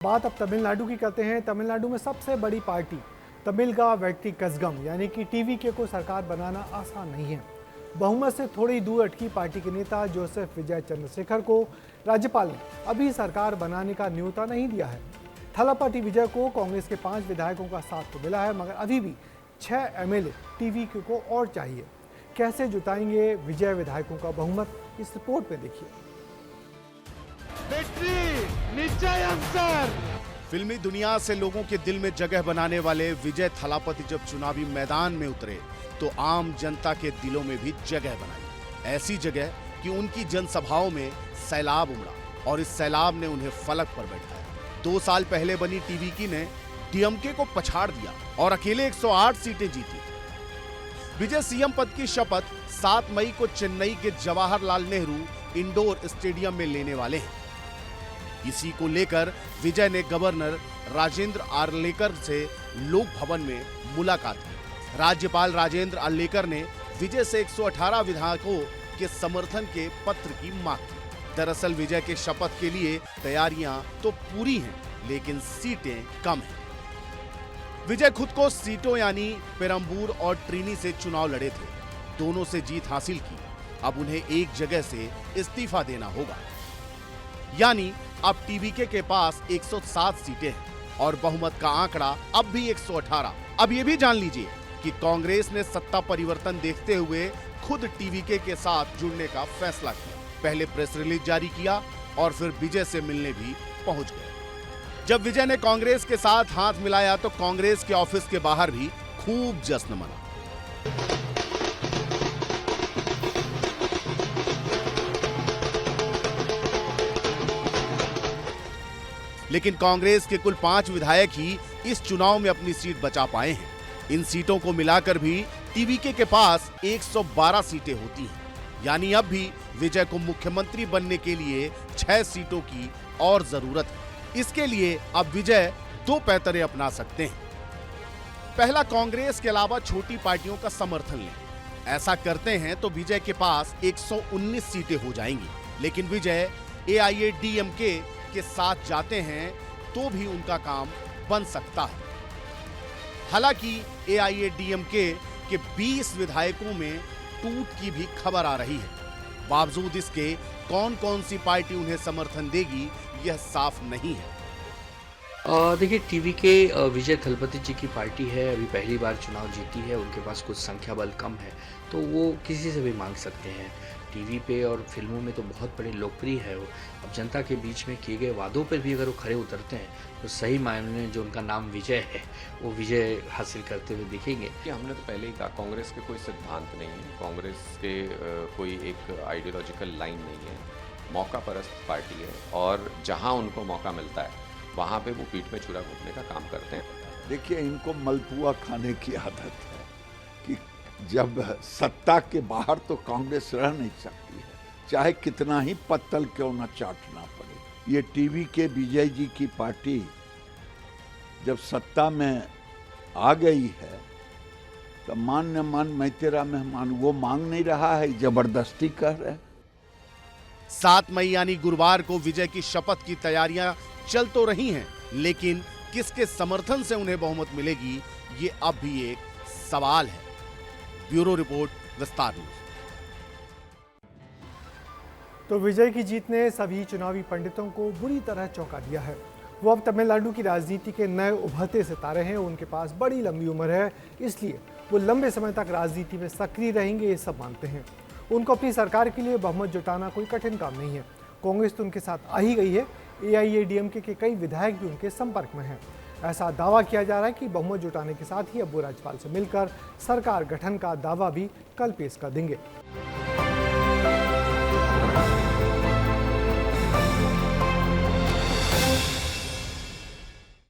बात अब तमिलनाडु की करते हैं। तमिलनाडु में सबसे बड़ी पार्टी तमिलगा वेट्टी कज़गम यानी कि टीवीके को सरकार बनाना आसान नहीं है। बहुमत से थोड़ी दूर अटकी पार्टी के नेता जोसेफ विजय चंद्रशेखर को राज्यपाल ने अभी सरकार बनाने का न्योता नहीं दिया है। थलापति विजय को कांग्रेस के 5 विधायकों का साथ तो मिला है, मगर अभी भी 6 एमएलए टीवीके को और चाहिए। कैसे जुटाएंगे विजय विधायकों का बहुमत, इस रिपोर्ट में देखिए। फिल्मी दुनिया से लोगों के दिल में जगह बनाने वाले विजय थलापति जब चुनावी मैदान में उतरे तो आम जनता के दिलों में भी जगह बनाई। ऐसी जगह कि उनकी जनसभाओं में सैलाब उमड़ा और इस सैलाब ने उन्हें फलक पर बैठाया। 2 साल पहले बनी टीवीके ने डीएमके को पछाड़ दिया और अकेले 108 सीटें जीती। विजय सीएम पद की शपथ 7 मई को चेन्नई के जवाहरलाल नेहरू इंडोर स्टेडियम में लेने वाले हैं। इसी को लेकर विजय ने गवर्नर राजेंद्र आर्लेकर से लोक भवन में मुलाकात की। राज्यपाल राजेंद्र आर्लेकर ने विजय से 118 विधायकों के समर्थन के पत्र की मांग की। दरअसल विजय के शपथ के लिए तैयारियां तो पूरी हैं, लेकिन सीटें कम हैं। विजय खुद को सीटों यानी पेरम्बूर और ट्रीनी से चुनाव लड़े थे, दोनों से जीत हासिल की। अब उन्हें एक जगह से इस्तीफा देना होगा, यानी अब टीवीके के पास 107 सीटें हैं और बहुमत का आंकड़ा अब भी 118। अब ये भी जान लीजिए कि कांग्रेस ने सत्ता परिवर्तन देखते हुए खुद टीवीके के साथ जुड़ने का फैसला किया। पहले प्रेस रिलीज जारी किया और फिर विजय से मिलने भी पहुंच गए। जब विजय ने कांग्रेस के साथ हाथ मिलाया तो कांग्रेस के ऑफिस के बाहर भी खूब जश्न मना। लेकिन कांग्रेस के कुल 5 विधायक ही इस चुनाव में अपनी सीट बचा पाए हैं। इन सीटों को मिलाकर भी टीवीके के पास 112 सीटें होती हैं, यानी अब भी विजय को मुख्यमंत्री बनने के लिए 6 सीटों की और जरूरत है। इसके लिए अब विजय 2 पैतरे अपना सकते हैं। पहला, कांग्रेस के अलावा छोटी पार्टियों का समर्थन लें। ऐसा करते हैं तो विजय के पास 119 सीटें हो जाएंगी। लेकिन विजय एआईएडीएमके के साथ जाते हैं तो भी उनका काम बन सकता है। हालांकि एआईएडीएमके के 20 विधायकों में टूट की भी खबर आ रही है। बावजूद इसके कौन कौन सी पार्टी उन्हें समर्थन देगी, यह साफ नहीं है। देखिए, टीवीके विजय थलपति जी की पार्टी है, अभी पहली बार चुनाव जीती है, उनके पास कुछ संख्या बल कम है, तो वो किसी से भी मांग सकते हैं। टीवी पे और फिल्मों में तो बहुत बड़े लोकप्रिय है वो। अब जनता के बीच में किए गए वादों पर भी अगर वो खड़े उतरते हैं तो सही मायने में जो उनका नाम विजय है वो विजय हासिल करते हुए दिखेंगे। कि हमने तो पहले ही कहा, कांग्रेस के कोई सिद्धांत नहीं है, कांग्रेस के कोई एक आइडियोलॉजिकल लाइन नहीं है। मौका परस्त पार्टी है और जहां उनको मौका मिलता है वहां पे वो पीठ में छुरा घोंपने का काम करते हैं। देखिए, इनको मलपुआ खाने की आदत है कि जब सत्ता के बाहर तो कांग्रेस रह नहीं सकती है, चाहे कितना ही पत्तल क्यों न चाटना पड़े। ये टीवीके विजय जी की पार्टी जब सत्ता में आ गई है तो मान्य मान मैं तेरा मेहमान, वो मांग नहीं रहा है, जबरदस्ती कर रहे। 7 मई यानी गुरुवार को विजय की शपथ की तैयारियां चल तो रही हैं, लेकिन किसके समर्थन से उन्हें बहुमत मिलेगी, ये अब भी एक सवाल है। ब्यूरो रिपोर्ट, विस्तार न्यूज। तो विजय की जीत ने सभी चुनावी पंडितों को बुरी तरह चौंका दिया है। वो अब तमिलनाडु की राजनीति के नए उभरते सितारे हैं। उनके पास बड़ी लंबी उम्र है, इसलिए वो लंबे समय तक राजनीति में सक्रिय रहेंगे, ये सब मानते हैं। उनको अपनी सरकार के लिए बहुमत जुटाना कोई कठिन काम नहीं है। कांग्रेस तो उनके साथ आ ही गई है। एआईएडीएमके के कई विधायक भी उनके संपर्क में हैं। ऐसा दावा किया जा रहा है कि बहुमत जुटाने के साथ ही अब वो राज्यपाल से मिलकर सरकार गठन का दावा भी कल पेश कर देंगे।